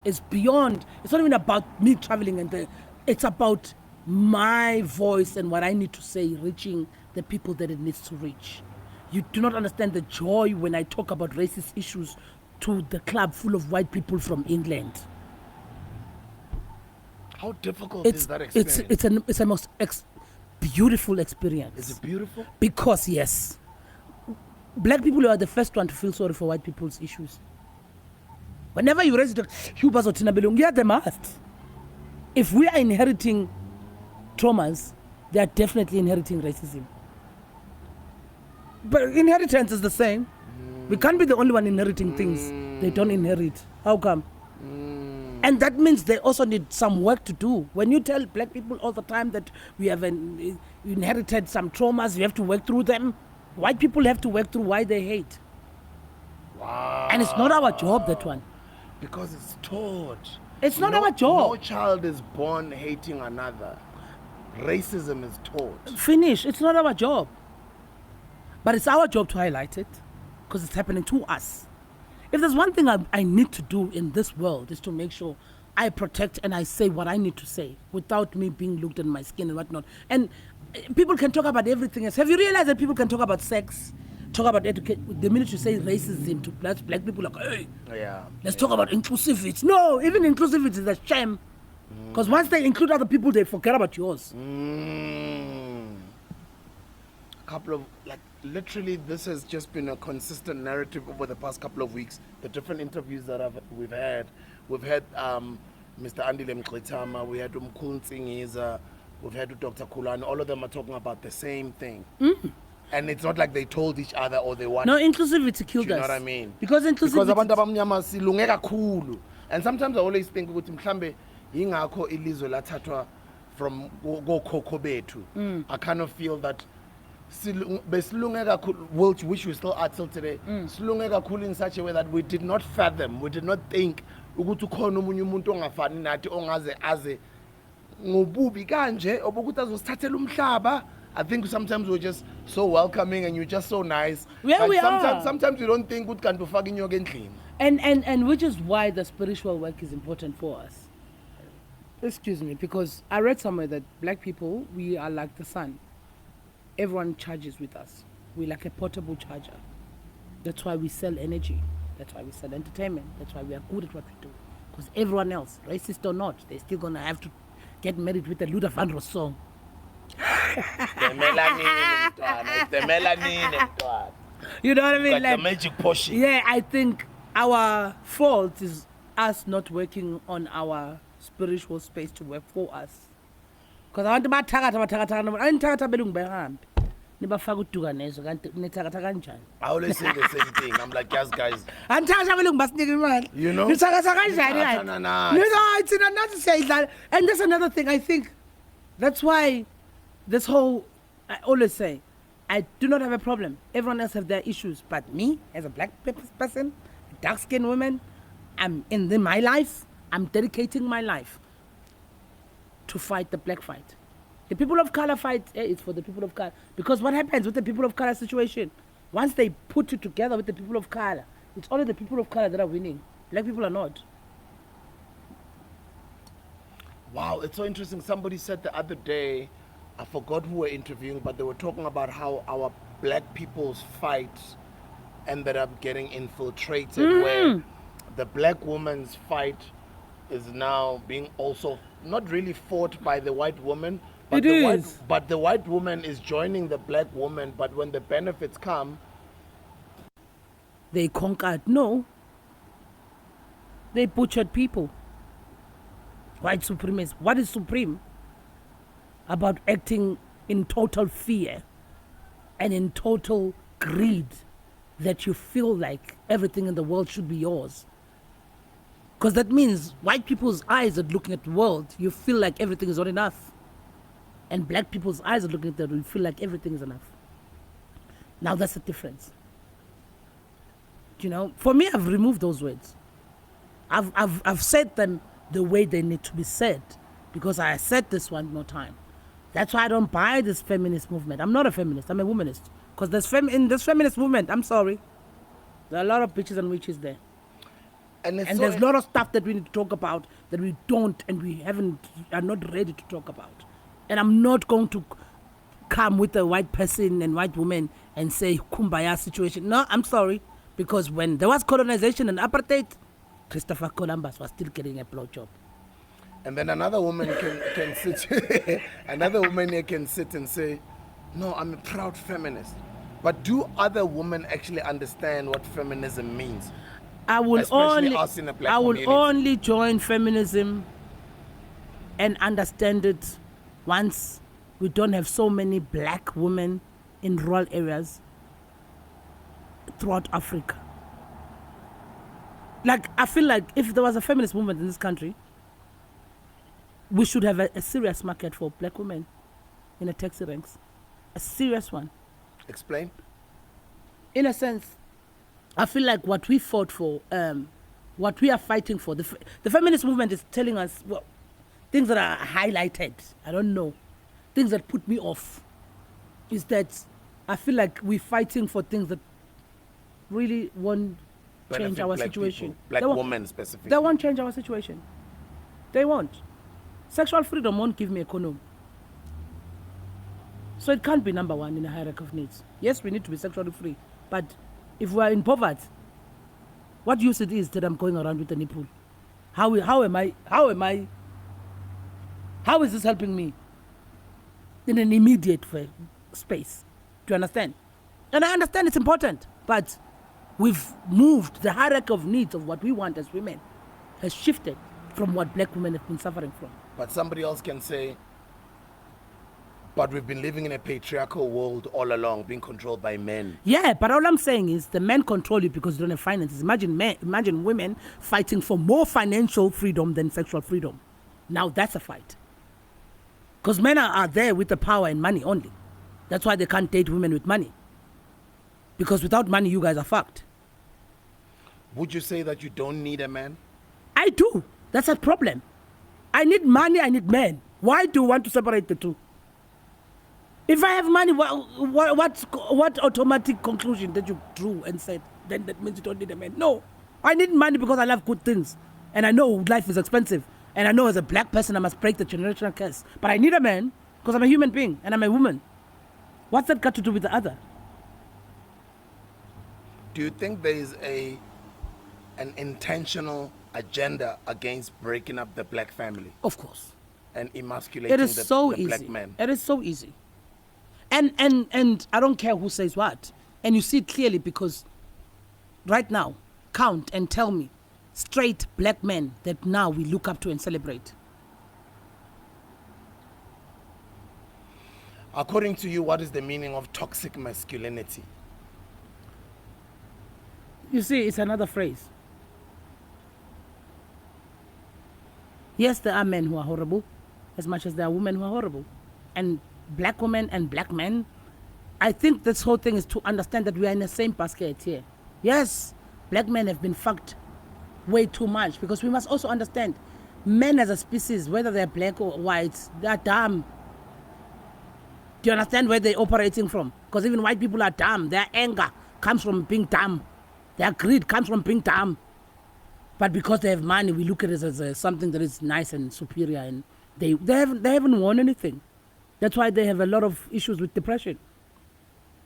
It's beyond. It's not even about me traveling it's about my voice and what I need to say reaching the people that it needs to reach. You do not understand the joy when I talk about racist issues to the club full of white people from England. How difficult is that experience? It's a most beautiful experience. Is it beautiful? Because yes, black people are the first one to feel sorry for white people's issues. Whenever you raise it, you are the must. If we are inheriting traumas, they are definitely inheriting racism. But inheritance is the same. We can't be the only one inheriting things they don't inherit. How come? And that means they also need some work to do. When you tell black people all the time that we have inherited some traumas, we have to work through them, white people have to work through why they hate. Wow. And it's not our job, that one. Because it's taught. It's not our job. No child is born hating another. Racism is taught. Finish. It's not our job. But it's our job to highlight it because it's happening to us. If there's one thing I need to do in this world is to make sure I protect and I say what I need to say without me being looked in my skin and whatnot. And people can talk about everything else. Have you realized that people can talk about sex, talk about education? The minute you say racism to black people, like, hey, let's talk about inclusivity. No, even inclusivity is a shame. Because once they include other people, they forget about yours. A couple of, literally, this has just been a consistent narrative over the past couple of weeks. The different interviews that we've had Mr. Andile Mkletama, we had Umkhulu Nsingiza, we've had Dr. Kulani. All of them are talking about the same thing. And it's not like they told each other or they want. No, inclusivity killed us. You know what I mean? Because inclusivity. Because abantu abamnyama silunge kakhulu. And sometimes I always think ukuthi mhlambe ingakho ilizwe lathathwa from gokhokho bethu. I kind of feel that besilunge kakhulu, which we still are till today. Silunge kakhulu in such a way that we did not fathom, we did not think ukuthi ukhona omunye umuntu ongafani nathi ongaze aze ngobubi kanje obokuthi azosithathela umhlaba. I think sometimes we're just so welcoming and you're just so nice. Yeah, we are. Sometimes you don't think good can do fucking your clean. And which is why the spiritual work is important for us. Excuse me, because I read somewhere that black people, we are like the sun. Everyone charges with us. We're like a portable charger. That's why we sell energy. That's why we sell entertainment. That's why we are good at what we do. Because everyone else, racist or not, they're still gonna have to get married with a Luther Vandross song. You know what I mean? Like the magic potion. Yeah, I think our fault is us not working on our spiritual space to work for us. Because I want to I always say the same thing. I'm like, yes, guys. You know? And that's another thing. I think that's why this whole, I always say, I do not have a problem. Everyone else have their issues. But me, as a black person, a dark-skinned woman, I'm in my life, I'm dedicating my life to fight the black fight. The people of color fight, it's for the people of color. Because what happens with the people of color situation? Once they put it together with the people of color, it's only the people of color that are winning. Black people are not. Wow, it's so interesting. Somebody said the other day, I forgot who were interviewing, but they were talking about how our black people's fight ended up getting infiltrated, where the black woman's fight is now being also not really fought by the white woman, but the white woman is joining the black woman, but when the benefits come, they conquered. No. They butchered people. White supremacy. What is supreme? About acting in total fear and in total greed that you feel like everything in the world should be yours. Because that means white people's eyes are looking at the world, you feel like everything is not enough. And black people's eyes are looking at the world, you feel like everything is enough. Now that's the difference. You know, for me, I've removed those words. I've said them the way they need to be said, because I said this one more time. That's why I don't buy this feminist movement. I'm not a feminist, I'm a womanist. Because in this feminist movement, I'm sorry, there are a lot of bitches and witches there. And there's a lot of stuff that we need to talk about that we don't and are not ready to talk about. And I'm not going to come with a white person and white woman and say kumbaya situation. No, I'm sorry. Because when there was colonization and apartheid, Christopher Columbus was still getting a blowjob. And then another woman can sit, another woman here can sit and say, no, I'm a proud feminist. But do other women actually understand what feminism means? I will Especially us in the black community. only join feminism and understand it once we don't have so many black women in rural areas throughout Africa. Like, I feel like if there was a feminist movement in this country, we should have a serious market for black women in the taxi ranks. A serious one. Explain. In a sense, I feel like what we fought for, what we are fighting for, the feminist movement is telling us, well, things that are highlighted, I don't know, things that put me off, is that I feel like we're fighting for things that really won't change our situation. Black women specifically. They won't change our situation. They won't. Sexual freedom won't give me economy. So it can't be number one in the hierarchy of needs. Yes, we need to be sexually free, but if we are in poverty, what use it is that I'm going around with a nipple? How is this helping me in an immediate space? Do you understand? And I understand it's important, but we've moved. The hierarchy of needs of what we want as women has shifted from what black women have been suffering from. But somebody else can say, but we've been living in a patriarchal world all along, being controlled by men. Yeah, but all I'm saying is the men control you because you don't have finances. Imagine women fighting for more financial freedom than sexual freedom. Now that's a fight. Because men are there with the power and money only. That's why they can't date women with money. Because without money, you guys are fucked. Would you say that you don't need a man? I do. That's a problem. I need money, I need men. Why do you want to separate the two? If I have money, what automatic conclusion that you drew and said, then that means you don't need a man? No. I need money because I love good things. And I know life is expensive. And I know as a black person, I must break the generational curse. But I need a man because I'm a human being and I'm a woman. What's that got to do with the other? Do you think there is an intentional agenda against breaking up the black family? Of course. And emasculating the black man? It is so easy. And I don't care who says what. And you see it clearly because right now, count and tell me straight black men that now we look up to and celebrate. According to you, what is the meaning of toxic masculinity? You see, it's another phrase. Yes, there are men who are horrible, as much as there are women who are horrible. And black women and black men, I think this whole thing is to understand that we are in the same basket here. Yes, black men have been fucked way too much because we must also understand men as a species, whether they're black or white, they're dumb. Do you understand where they're operating from? Because even white people are dumb. Their anger comes from being dumb. Their greed comes from being dumb. But because they have money, we look at it as something that is nice and superior, and they haven't won anything. That's why they have a lot of issues with depression.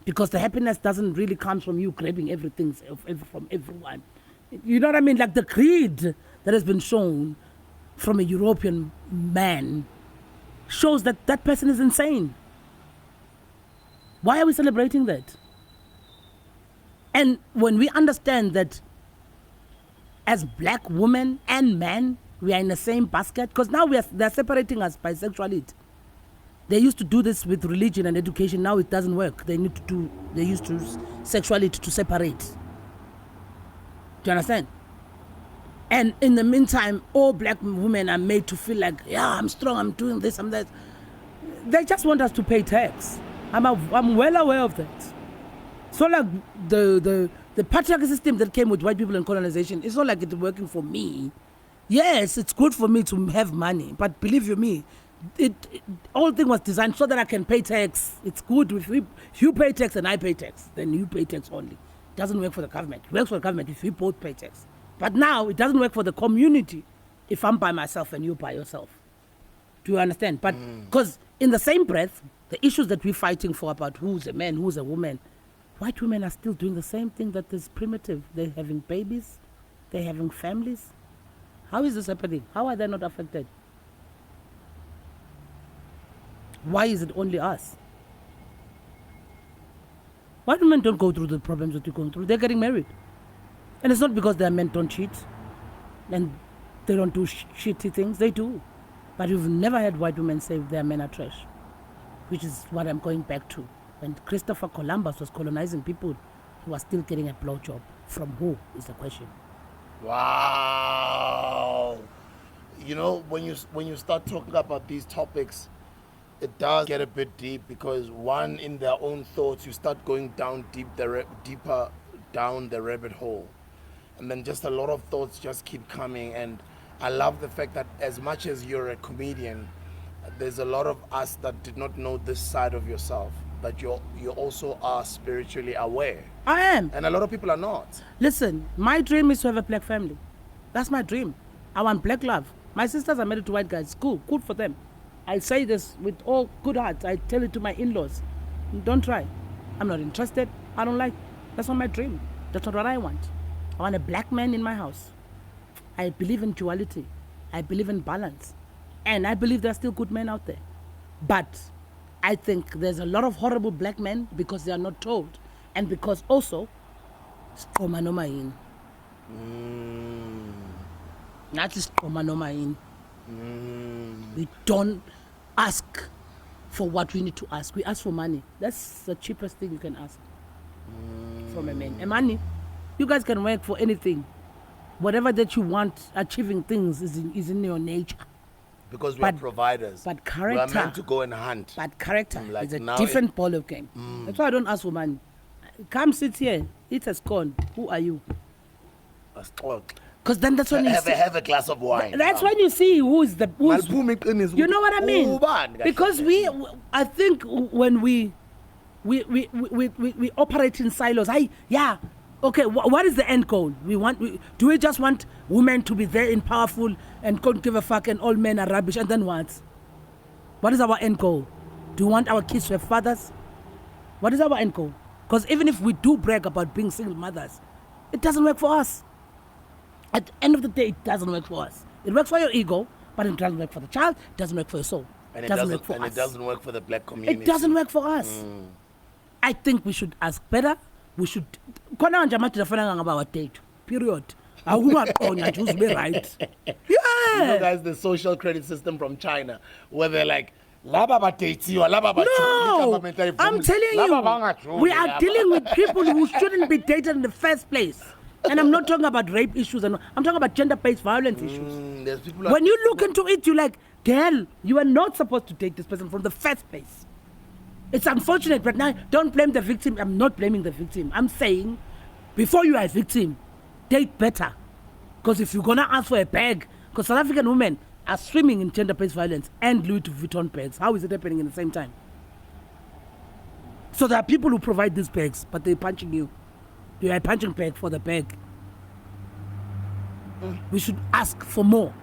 Because the happiness doesn't really come from you grabbing everything from everyone. You know what I mean? Like the greed that has been shown from a European man shows that that person is insane. Why are we celebrating that? And when we understand that as black women and men, we are in the same basket, because now they're separating us by sexuality. They used to do this with religion and education. Now it doesn't work. They used to use sexuality to separate. Do you understand? And in the meantime, all black women are made to feel like, yeah, I'm strong, I'm doing this, I'm that. They just want us to pay tax. I'm well aware of that. So like the patriarchal system that came with white people and colonization, it's not like it's working for me. Yes, it's good for me to have money, but believe you me, all thing was designed so that I can pay tax. It's good if you pay tax and I pay tax, then you pay tax only. It doesn't work for the government. It works for the government if we both pay tax. But now it doesn't work for the community if I'm by myself and you're by yourself. Do you understand? But because in the same breath, the issues that we're fighting for about who's a man, who's a woman, white women are still doing the same thing that is primitive. They're having babies. They're having families. How is this happening? How are they not affected? Why is it only us? White women don't go through the problems that you're going through. They're getting married. And it's not because their men don't cheat and they don't do shitty things. They do. But you've never had white women say their men are trash, which is what I'm going back to. When Christopher Columbus was colonizing people, he was still getting a blowjob. From who is the question? Wow. You know, when you start talking about these topics, it does get a bit deep because one, in their own thoughts, you start going down deeper down the rabbit hole. And then just a lot of thoughts just keep coming. And I love the fact that as much as you're a comedian, there's a lot of us that did not know this side of yourself, that you also are spiritually aware. I am. And a lot of people are not. Listen, my dream is to have a black family. That's my dream. I want black love. My sisters are married to white guys. Cool. Good for them. I say this with all good heart. I tell it to my in-laws. Don't try. I'm not interested. I don't like. That's not my dream. That's not what I want. I want a black man in my house. I believe in duality. I believe in balance. And I believe there are still good men out there. But I think there's a lot of horrible black men because they are not told. And because also, we don't ask for what we need to ask. We ask for money. That's the cheapest thing you can ask from a man. And money, you guys can work for anything. Whatever that you want, achieving things is in your nature. Because we are providers. But character. We are meant to go and hunt. But character is a different ball of game. That's why I don't ask for money. Come sit here. It has gone. Who are you? Because then that's when you have a glass of wine. That's when you see who's. You know what I mean? Because I think when we operate in silos. Okay, what is the end goal? Do we just want women to be there and powerful and don't give a fuck and all men are rubbish, and then what? What is our end goal? Do we want our kids to have fathers? What is our end goal? Because even if we do brag about being single mothers, it doesn't work for us. At the end of the day, it doesn't work for us. It works for your ego, but it doesn't work for the child, it doesn't work for your soul. And it doesn't work for us. It doesn't work for the black community. It doesn't work for us. I think we should ask better. We should. Period. Right. Yeah. You know, guys, the social credit system from China, where they're like, no, I'm telling you, we are dealing with people who shouldn't be dated in the first place. And I'm not talking about rape issues, I'm talking about gender-based violence issues. When you look into it, you're like, girl, you are not supposed to date this person from the first place. It's unfortunate, but now don't blame the victim. I'm not blaming the victim. I'm saying, before you are a victim, date better. Because if you're going to ask for a bag, because South African women are swimming in gender-based violence and Louis Vuitton bags. How is it happening in the same time? So there are people who provide these bags, but they're punching you. You are a punching bag for the bag. We should ask for more.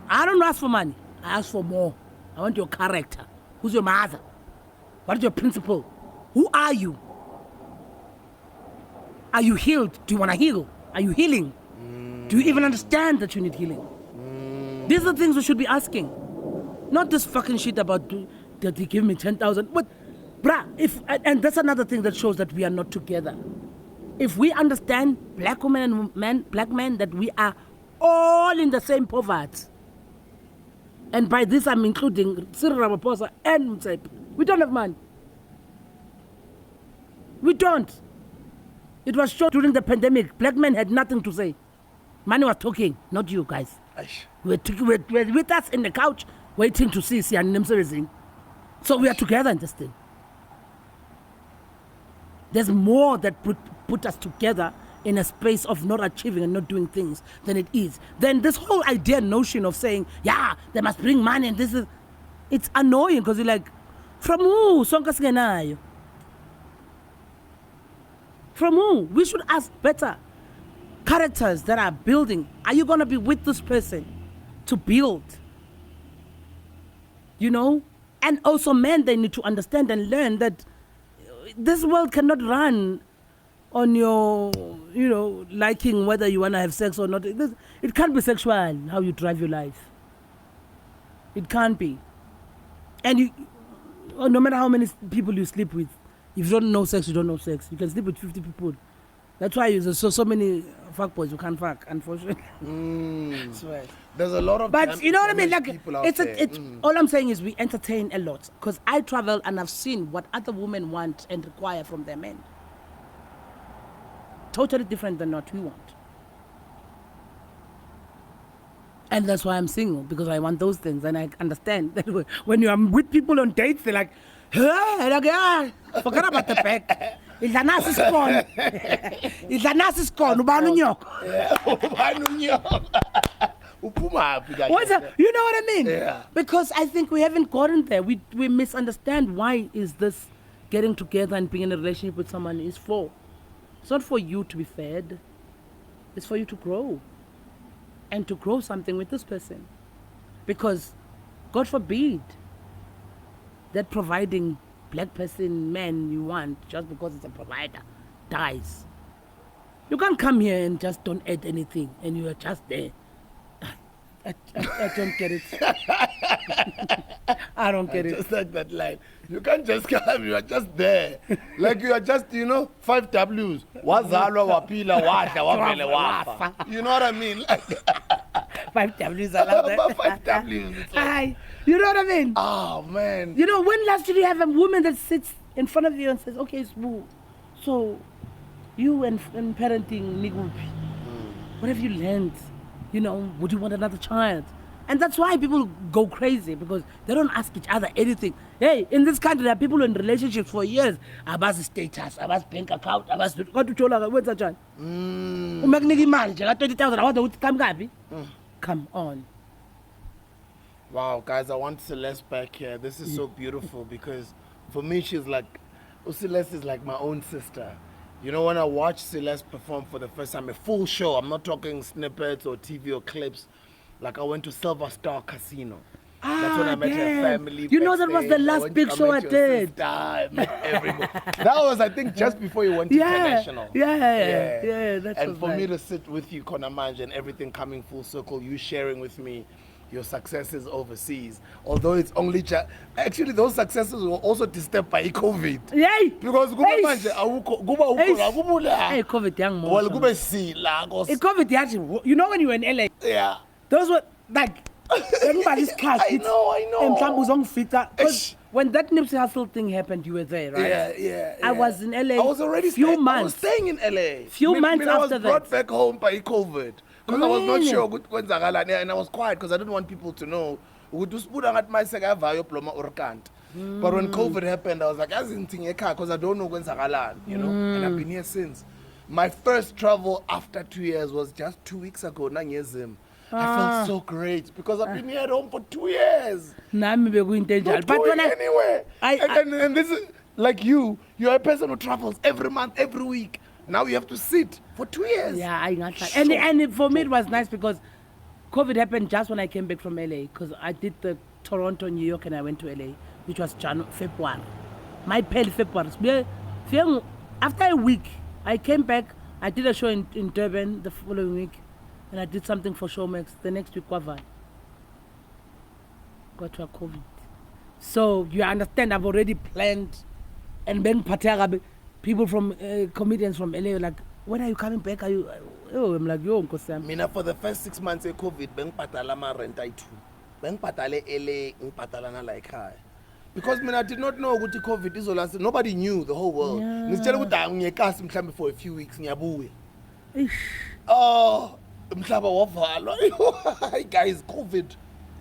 I don't ask for money. I ask for more. I want your character. Who's your mother? What is your principle? Who are you? Are you healed? Do you want to heal? Are you healing? Do you even understand that you need healing? These are the things we should be asking. Not this fucking shit about that he gave me 10,000. But, and that's another thing that shows that we are not together. If we understand black women and black men, that we are all in the same poverty. And by this I'm including Cyril Ramaphosa and Mutsepe. We don't have money. We don't. It was shown during the pandemic. Black men had nothing to say. Money was talking, not you guys. We're with us in the couch, waiting to see Sian Nimserizing. So we are together in this thing. There's more that put us together in a space of not achieving and not doing things than it is. Then this whole idea, notion of saying, they must bring money and this is, it's annoying because you're like, from who? From who? We should ask better. characters that are building. Are you going to be with this person to build? You know? And also men, they need to understand and learn that this world cannot run on your, you know, liking whether you want to have sex or not. It can't be sexual, how you drive your life. It can't be. And no matter how many people you sleep with, if you don't know sex, you don't know sex. You can sleep with 50 people. That's why there's so many fuckboys you can't fuck, unfortunately. There's a lot of, but you know what I mean? Like, it's all I'm saying is we entertain a lot, because I travel and I've seen what other women want and require from their men. Totally different than what we want. And that's why I'm single, because I want those things, and I understand that when you are with people on dates, they're like, hey, like, yeah, forget about the back. It's a nice spawn. It's a nice spawn. Ubanu nyoko. You know what I mean? Yeah. Because I think we haven't gotten there. We misunderstand why is this getting together and being in a relationship with someone is for. It's not for you to be fed. It's for you to grow. And to grow something with this person. Because, God forbid, that providing black person man you want just because it's a provider dies. You can't come here and just don't add anything and you are just there. I don't get it. I don't get it. Just like that line. You can't just come, you are just there. Like you are just, 5 W's. Wazalwa, wapila, washa, wapele, wafa. You know what I mean? Like, 5 W's, I love that. 5 W's. Hi. You know what I mean? Oh, man. You know, when last did you have a woman that sits in front of you and says, okay, Sbu, so you and parenting, Nigupi, what have you learned? You know, would you want another child? And that's why people go crazy, because they don't ask each other anything. Hey, in this country, there are people in relationships for years. About status, about bank account, about what to chola, what's that child? Come on. Wow, guys, I want Celeste back here. This is so beautiful, because for me, she's like, uCeleste is like my own sister. You know, when I watch Celeste perform for the first time, a full show, I'm not talking snippets or TV or clips. Like, I went to Silver Star Casino. That's when I met her family. You know, that was the last big show I did. I met everyone. That was, I think, just before you went to international. Yeah, that's and for me to sit with you, Konamanje, and everything coming full circle, you sharing with me your successes overseas. Although it's only actually those successes were also disturbed by COVID. Yay! Because COVID young man. Well, COVID actually, you know when you were in LA? Yeah. Those were like everybody's cast. I know. And some was on fitter. When that Nipsey Hussle thing happened, you were there, right? Yeah. I was in LA. I was already I was staying in LA. Few months after I was that. brought back home by COVID. Because I was not sure and I was quiet because I didn't want people to know. But when COVID happened, I was like, because I don't know when you know, and I've been here since. My first travel after 2 years was just 2 weeks ago. I felt so great because I've been here at home for 2 years. Not going anywhere. And this is like you're a person who travels every month, every week. Now you have to sit for 2 years. Yeah, I got that. And for me, it was nice because COVID happened just when I came back from LA, because I did the Toronto, New York, and I went to LA, which was February. My pale February. After a week, I came back. I did a show in Durban the following week, and I did something for Showmax. The next week, got to a COVID. So you understand, I've already planned, and then people from comedians from LA were like, when are you coming back? Are you? Oh, I'm like, yo, Mina, for the first 6 months of COVID, ben patala ma rent I too. Ben patale LA, patala na like high. Because I did not know what COVID is. Nobody knew, the whole world. Yeah. For a few weeks. Oh, guys, COVID.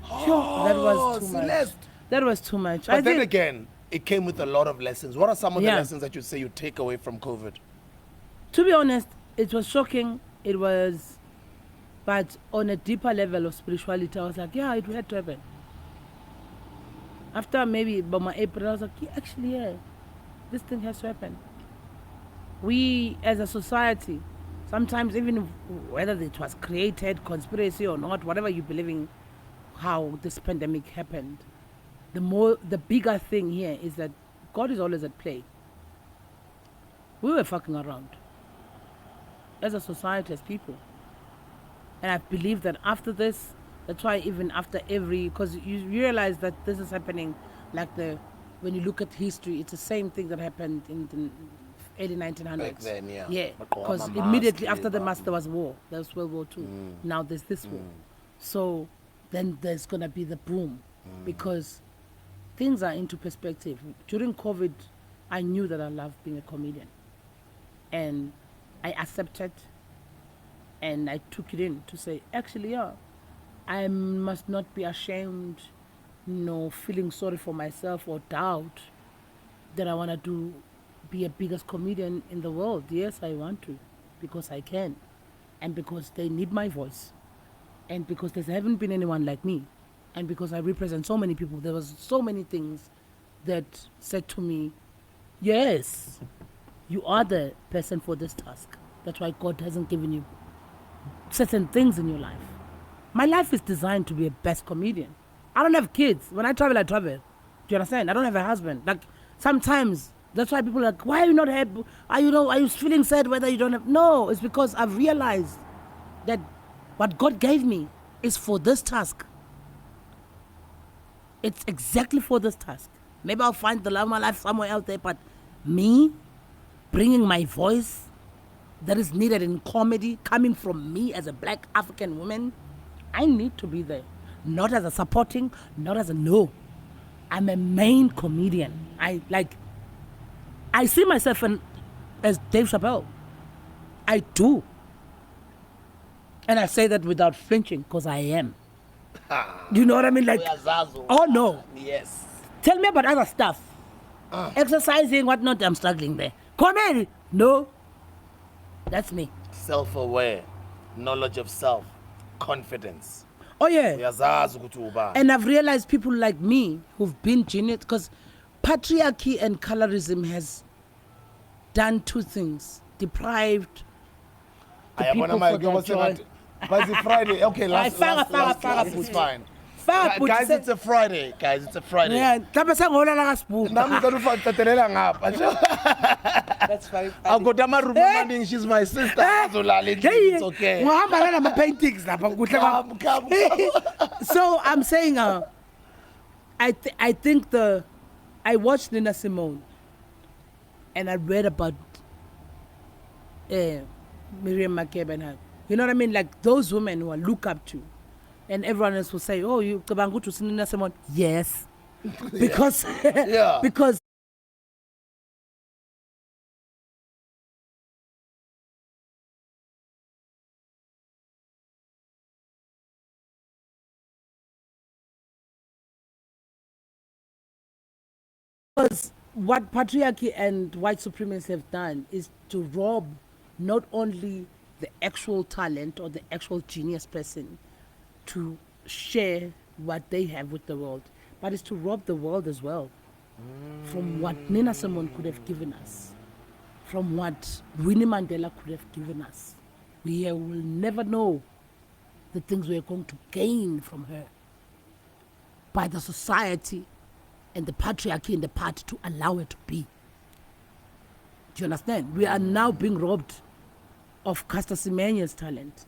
Oh, that was too Celeste. much. That was too much. But then again, it came with a lot of lessons. What are some of the lessons that you say you take away from COVID? To be honest, it was shocking. It was, but on a deeper level of spirituality, I was like, yeah, it had to happen. After maybe by my April, I was like, yeah, actually, this thing has to happen. We, as a society, Sometimes even whether it was created, conspiracy or not, whatever you believe in, how this pandemic happened, the bigger thing here is that God is always at play. We were fucking around as a society, as people. And I believe that after this, that's why even after because you realize that this is happening like when you look at history, it's the same thing that happened in the early 1900s. Back then, yeah. Yeah, because immediately after the mass, there was war. There was World War II. Now there's this war. So then there's going to be the boom because things are into perspective. During COVID, I knew that I loved being a comedian. And I accepted and I took it in to say, actually, yeah, I must not be ashamed, feeling sorry for myself or doubt that I want to be a biggest comedian in the world. Yes, I want to, because I can, and because they need my voice, and because there haven't been anyone like me, and because I represent so many people. There was so many things that said to me, yes, you are the person for this task. That's why God hasn't given you certain things in your life. My life is designed to be a best comedian. I don't have kids. When I travel, I travel. Do you understand? I don't have a husband. Like, sometimes, that's why people are like, why are you not happy? Are you feeling sad whether you don't have? No, it's because I've realized that what God gave me is for this task. It's exactly for this task. Maybe I'll find the love of my life somewhere else there, but me, bringing my voice that is needed in comedy, coming from me as a black African woman, I need to be there. Not as a supporting, not as a no. I'm a main comedian. I see myself as Dave Chappelle. I do. And I say that without flinching, because I am. You know what I mean? Like, oh no. Yes. Tell me about other stuff. Exercising, whatnot, I'm struggling there. Comedy, no. That's me. Self-aware, knowledge of self, confidence. Oh yeah. And I've realized people like me who've been genius, because patriarchy and colorism has done two things. Deprived the people from their joy. But it's Friday. Okay, last it's fine. Guys, it's a Friday. It's a Friday. Yeah, that's fine. I'll go down my room and she's my sister. It's okay. So I'm saying, I think I watched Nina Simone and I read about Miriam Makeba and her. You know what I mean? Like those women who I look up to. And everyone else will say, oh, you Kabangu to Nina Simone? Yes. Because, yeah. Because what patriarchy and white supremacists have done is to rob not only the actual talent or the actual genius person to share what they have with the world, but it's to rob the world as well from what Nina Simone could have given us, from what Winnie Mandela could have given us. We will never know the things we are going to gain from her by the society and the patriarchy in the part to allow it to be. Do you understand? We are now being robbed of Caster Semenya's talent.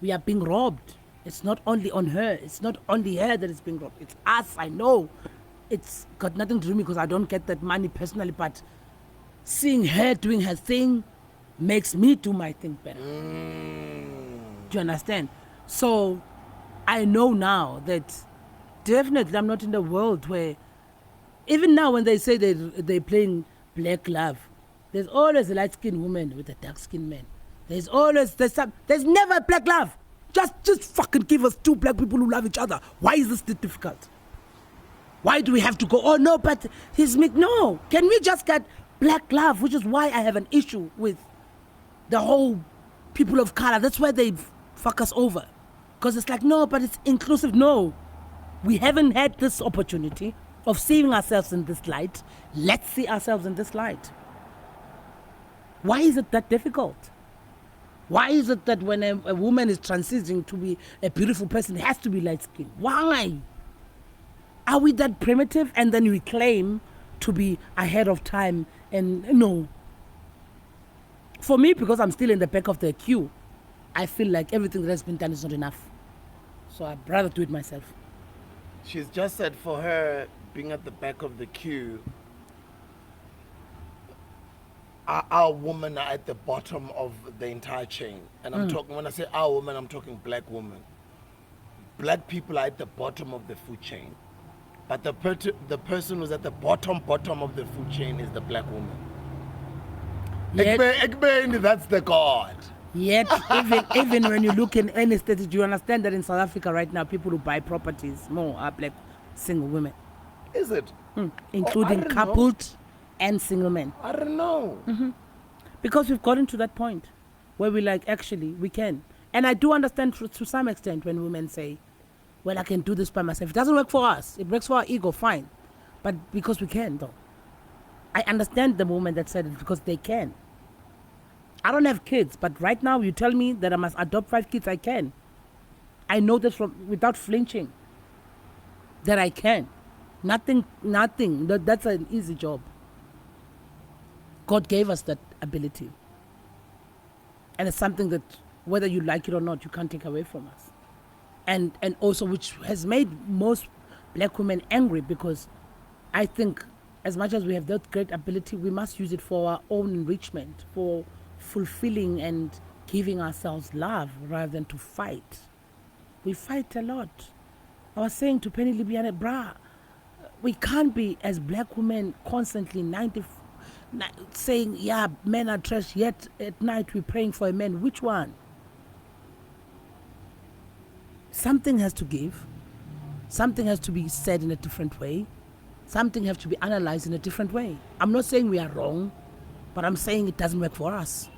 We are being robbed. It's not only on her. It's not only her that is being robbed. It's us, I know. It's got nothing to do with me because I don't get that money personally, but seeing her doing her thing makes me do my thing better. Do you understand? So I know now that definitely I'm not in the world where, even now when they say they're playing Black Love, there's always a light-skinned woman with a dark-skinned man. There's never Black Love. Just fucking give us two black people who love each other. Why is this difficult? Why do we have to go, oh no, but he's me? No, can we just get black love? Which is why I have an issue with the whole people of color. That's why they fuck us over. Because it's like, no, but it's inclusive. No, we haven't had this opportunity of seeing ourselves in this light. Let's see ourselves in this light. Why is it that difficult? Why is it that when a woman is transitioning to be a beautiful person, it has to be light skin? Why? Are we that primitive? And then we claim to be ahead of time. And no. For me, because I'm still in the back of the queue, I feel like everything that has been done is not enough. So I'd rather do it myself. She's just said for her being at the back of the queue, our women are at the bottom of the entire chain. And I'm talking, when I say our women, I'm talking black women. Black people are at the bottom of the food chain. But the person who's at the bottom of the food chain is the black woman. That's the God. Yet, even when you look in any state, do you understand that in South Africa right now, people who buy properties more are black single women? Is it? Including coupled and single men. I don't know. Because we've gotten to that point where we're like, actually, we can. And I do understand to some extent when women say, well, I can do this by myself. It doesn't work for us. It works for our ego, fine. But because we can, though. I understand the woman that said it because they can. I don't have kids, but right now you tell me that I must adopt 5 kids, I can. I know this without flinching. That I can. Nothing. That's an easy job. God gave us that ability. And it's something that, whether you like it or not, you can't take away from us. And also, which has made most black women angry, because I think as much as we have that great ability, we must use it for our own enrichment, for fulfilling and giving ourselves love rather than to fight. We fight a lot. I was saying to Penny Libiane, brah, we can't be as black women constantly saying, yeah, men are trash, yet at night we're praying for a man. Which one? Something has to give. Something has to be said in a different way. Something has to be analyzed in a different way. I'm not saying we are wrong, but I'm saying it doesn't work for us.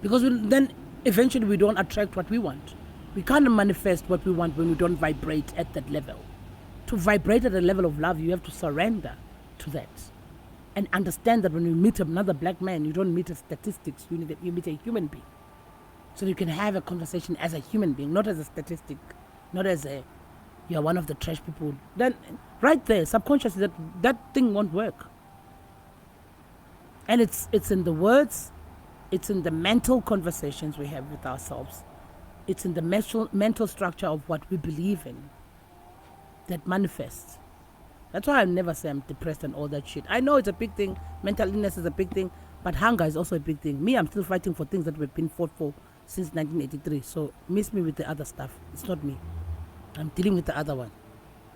Because then eventually we don't attract what we want. We can't manifest what we want when we don't vibrate at that level. To vibrate at a level of love, you have to surrender to that. And understand that when you meet another black man, you don't meet a statistics, you meet a human being. So you can have a conversation as a human being, not as a statistic, not as you're one of the trash people. Then right there, subconsciously, that thing won't work. And it's in the words, it's in the mental conversations we have with ourselves. It's in the mental structure of what we believe in that manifests. That's why I never say I'm depressed and all that shit. I know it's a big thing. Mental illness is a big thing. But hunger is also a big thing. Me, I'm still fighting for things that we've been fought for since 1983. So miss me with the other stuff. It's not me. I'm dealing with the other one.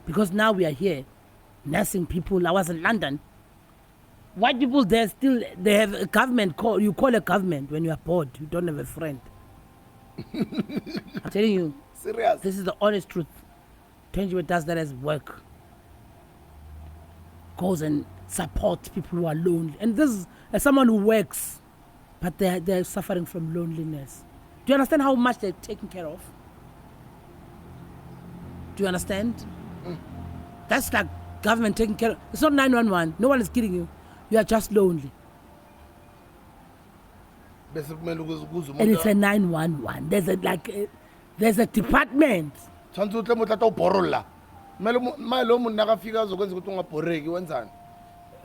Because now we are here, nursing people. I was in London. White people, they have a government. You call a government when you are bored. You don't have a friend. I'm telling you. Serious? This is the honest truth. Tangible does that as work. Goes and supports people who are lonely. And this is as someone who works, but they're suffering from loneliness. Do you understand how much they're taken care of? Do you understand? That's like government taking care of. It's not 911. No one is kidding you. You are just lonely. And it's a 911. There's a department.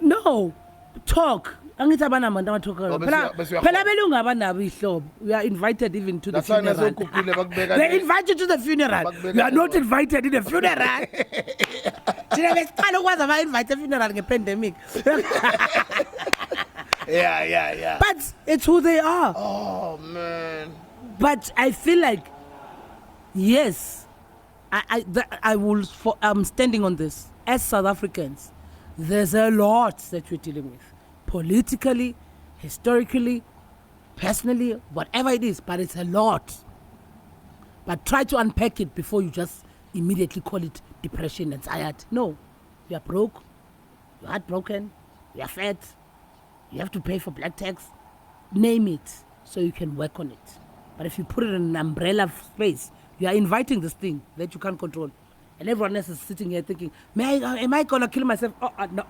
No. Talk. We are invited even to the funeral. They invite you to the funeral. You are not invited in the funeral. Pandemic. Yeah. But it's who they are. Oh man. But I feel like, yes, I'm standing on this. As South Africans, there's a lot that we're dealing with. Politically, historically, personally, whatever it is, but it's a lot. But try to unpack it before you just immediately call it depression, anxiety. No, you are broke, you're heartbroken, you are fat, you have to pay for black tax. Name it so you can work on it. But if you put it in an umbrella space, you are inviting this thing that you can't control. And everyone else is sitting here thinking, am I going to kill myself? No,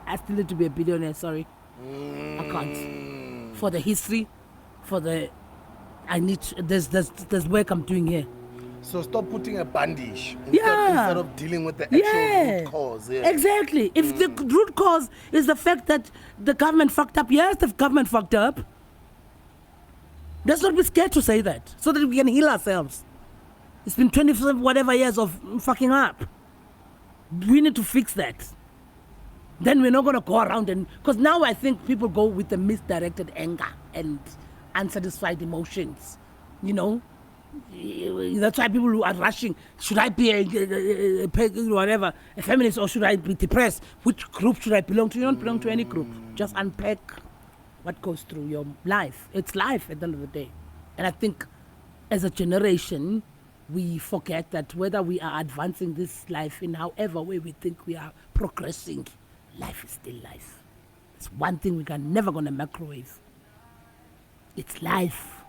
I still need to be a billionaire, sorry. I can't. For the history, for the, there's work I'm doing here. So stop putting a bandage Yeah. instead of dealing with the actual root cause. Yeah. Exactly. If the root cause is the fact that the government fucked up, yes, the government fucked up. Let's not be scared to say that, so that we can heal ourselves. It's been 20 whatever years of fucking up. We need to fix that. Then we're not going to go around and... Because now I think people go with the misdirected anger and unsatisfied emotions. You know? That's why people who are rushing, should I be a whatever, a feminist, or should I be depressed? Which group should I belong to? You don't belong to any group. Just unpack what goes through your life. It's life at the end of the day. And I think as a generation, we forget that whether we are advancing this life in however way we think we are progressing, life is still life. It's one thing we can never gonna microwave. It's life.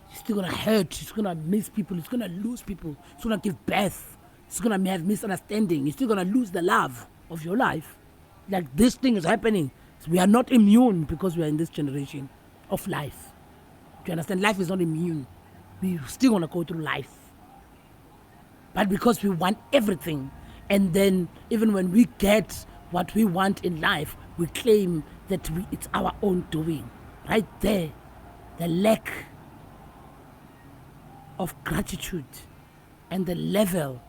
You're still gonna hurt, you're still gonna miss people, you're gonna lose people, you're gonna give birth, you're gonna have misunderstanding, you're still gonna lose the love of your life. Like this thing is happening. So we are not immune because we are in this generation of life. Do you understand? Life is not immune. We still wanna go through life. But because we want everything, and then even when we get what we want in life, we claim that it's our own doing. Right there, the lack of gratitude and the level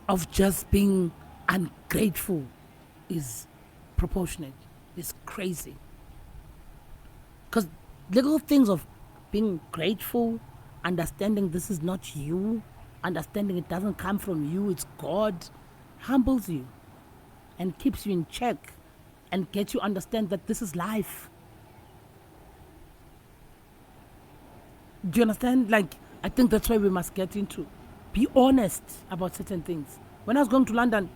of just being ungrateful is proportionate. It's crazy. Because little things of being grateful, understanding this is not you, understanding it doesn't come from you, it's God, humbles you and keeps you in check and gets you understand that this is life. Do you understand? Like, I think that's where we must get into. Be honest about certain things. When I was going to London,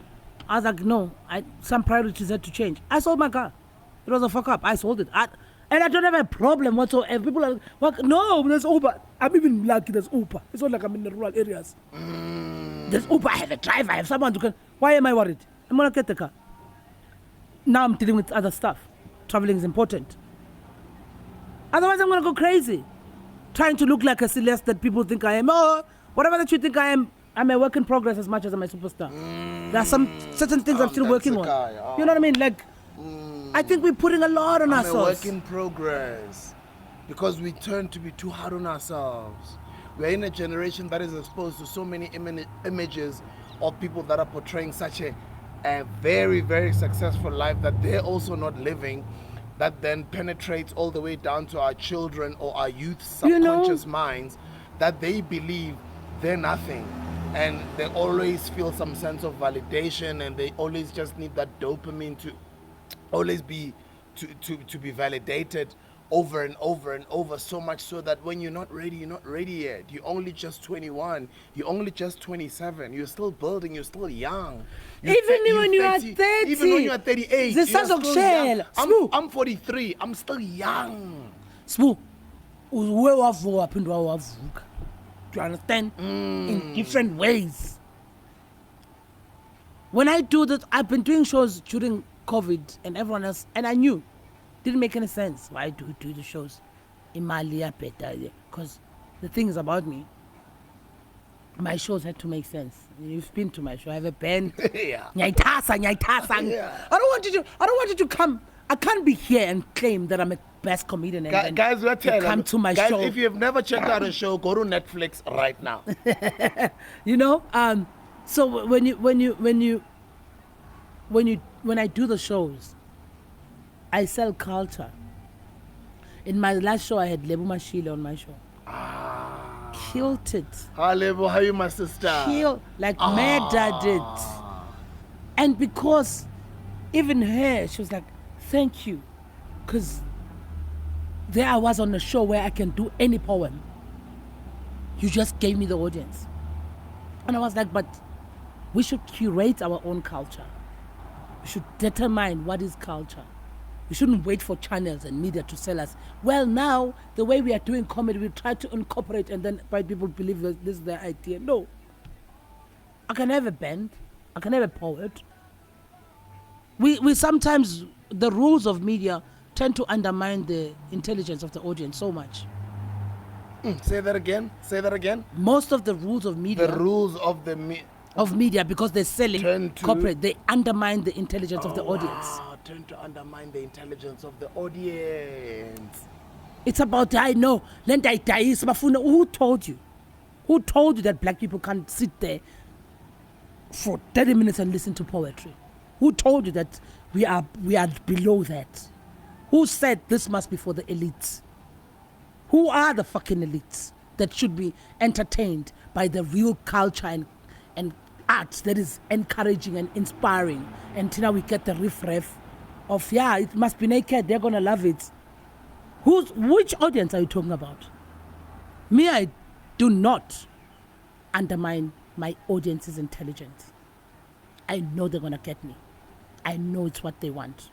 I was like, no, some priorities had to change. I sold my car. It was a fuck up. I sold it. And I don't have a problem whatsoever. People are like, no, there's Uber. I'm even lucky there's Uber. It's not like I'm in the rural areas. There's Uber. I have a driver. I have someone to can. Why am I worried? I'm going to get the car. Now I'm dealing with other stuff. Traveling is important. Otherwise, I'm going to go crazy. Trying to look like a Celeste that people think I am. Oh, whatever that you think I am, I'm a work in progress as much as I'm a superstar. There are some certain things I'm still working on. You know what I mean? Like, I think we're putting a lot on ourselves. I'm a work in progress. Because we turn to be too hard on ourselves. We're in a generation that is exposed to so many images of people that are portraying such a very, very successful life that they're also not living. That then penetrates all the way down to our children or our youth's subconscious minds, that they believe they're nothing, and they always feel some sense of validation, and they always just need that dopamine to always be to be validated over and over and over, so much so that when you're not ready yet. You're only just 21, you're only just 27, you're still building, you're still young. Even when you are 30. Even when you are 38. I'm 43, I'm still young. Sbu, where do you understand? In different ways. When I do that, I've been doing shows during COVID and everyone else, and I knew didn't make any sense why do we do the shows in Malia better, because the thing is about me, my shows had to make sense. You've been to my show, I have a band. Yeah. Nyaitasa. Yeah. I don't want you to come. I can't be here and claim that I'm a best comedian and guys, we're telling come to my show. If you have never checked out a show, go to Netflix right now. You know, so when I do the shows, I sell culture. In my last show, I had Lebo Mashile on my show. Killed it. Hi, Lebo, how are you, my sister? Murdered it. And because even her, she was like, thank you. Because there I was on a show where I can do any poem. You just gave me the audience. And I was like, but we should curate our own culture. We should determine what is culture. We shouldn't wait for channels and media to sell us. Well, now, the way we are doing comedy, we try to incorporate and then white people believe that this is their idea. No. I can have a band. I can have a poet. We sometimes, the rules of media tend to undermine the intelligence of the audience so much. Say that again. Most of the rules of media. The rules of the media, because they're selling corporate, they undermine the intelligence of the audience. Wow, tend to undermine the intelligence of the audience. It's about, I know, who told you? Who told you that black people can't sit there for 30 minutes and listen to poetry? Who told you that we are below that? Who said this must be for the elites? Who are the fucking elites that should be entertained by the real culture and art that is encouraging and inspiring? And now we get the riff-raff of, yeah, it must be naked, they're gonna love it. Which audience are you talking about? Me, I do not undermine my audience's intelligence. I know they're gonna get me. I know it's what they want.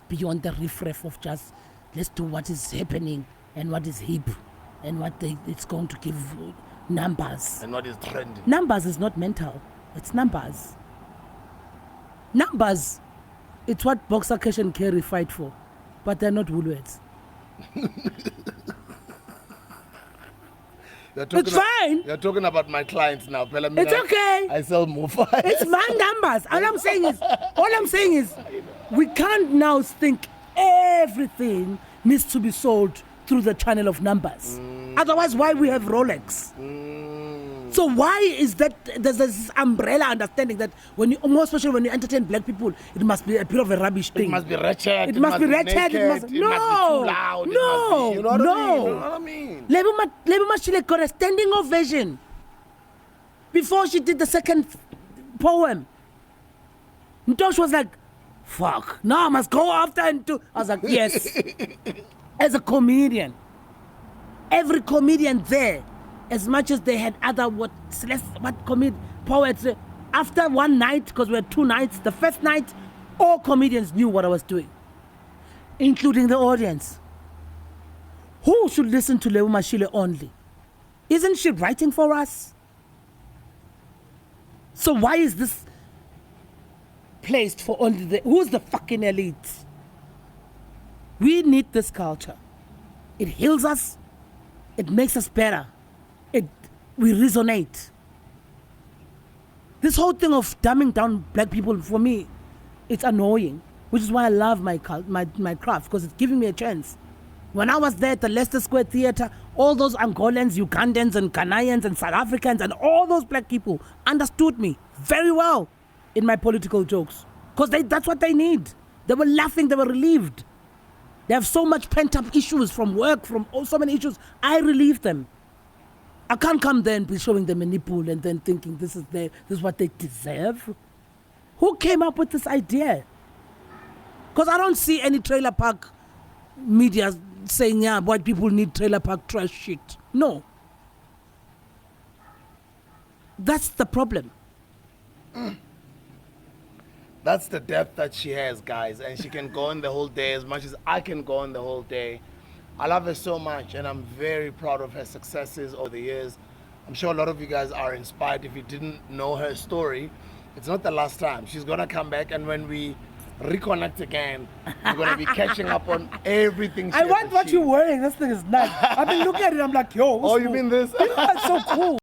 Beyond the riff-raff of just, let's do what is happening and what is hip and it's going to give numbers. And what is trending. Numbers is not mental. It's numbers. Numbers, it's what Boxer Cash and Carey fight for. But they're not Woolworths. It's fine. You're talking about my clients now. It's okay. I sell more fire. It's my numbers. All I'm saying is, we can't now think everything needs to be sold through the channel of numbers. Otherwise, why we have Rolex? So why is that there's this umbrella understanding that more especially when you entertain black people, it must be a bit of a rubbish thing. It must be wretched. It must be wretched. It must be too loud. No. You know what I mean? Lebo Mashile got a standing ovation before she did the second poem. Ntosh was like, fuck, now I must go after and do. I was like, yes. As a comedian, every comedian there, as much as they had other poets, after one night, because we had 2 nights, the first night, all comedians knew what I was doing, including the audience. Who should listen to Lebo Mashile only? Isn't she writing for us? So why is this placed for only who's the fucking elite? We need this culture. It heals us. It makes us better. We resonate. This whole thing of dumbing down black people, for me, it's annoying. Which is why I love my craft, because it's giving me a chance. When I was there at the Leicester Square Theatre, all those Angolans, Ugandans and Ghanaians and South Africans and all those black people understood me very well in my political jokes. Because that's what they need. They were laughing, they were relieved. They have so much pent-up issues from work, from so many issues. I relieve them. I can't come there and be showing them a nipple and then thinking this is what they deserve. Who came up with this idea? Because I don't see any trailer park media saying, yeah, white people need trailer park trash shit. No. That's the problem. That's the depth that she has, guys. And she can go on the whole day as much as I can go on the whole day. I love her so much, and I'm very proud of her successes over the years. I'm sure a lot of you guys are inspired. If you didn't know her story, it's not the last time. She's going to come back, and when we reconnect again, we're going to be catching up on everything she I want what you're wearing. This thing is nice. I've been looking at it. I'm like, yo. Oh, you mean this? That's so cool.